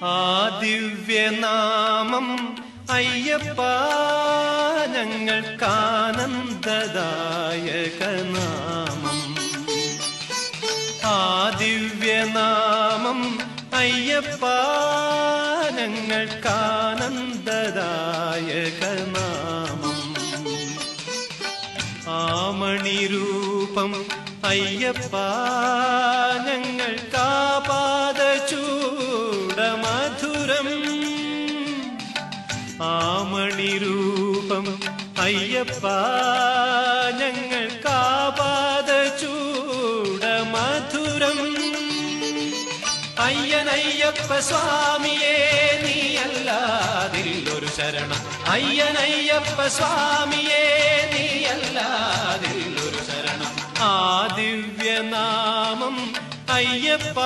ആ ദിവ്യനാമം അയ്യപ്പ ഞങ്ങൾക്കാനന്ദദായകനാമം. ആ ദിവ്യനാമം അയ്യപ്പ ഞങ്ങൾക്കാനന്ദദായകനാമം. ആമണിരൂപം അയ്യപ്പ ഞങ്ങൾക്കാപാദചൂടമധുരം. ആമണിരൂപം അയ്യപ്പ ഞങ്ങൾക്കാപാദചൂടമധുരം. അയ്യനയ്യപ്പ സ്വാമിയേ നീയല്ലാതില്ലൊരു ശരണം. അയ്യനയ്യപ്പ സ്വാമിയേ നീയല്ലാതില്ലൊരു ശരണം. ആ ദിവ്യനാമം അയ്യപ്പ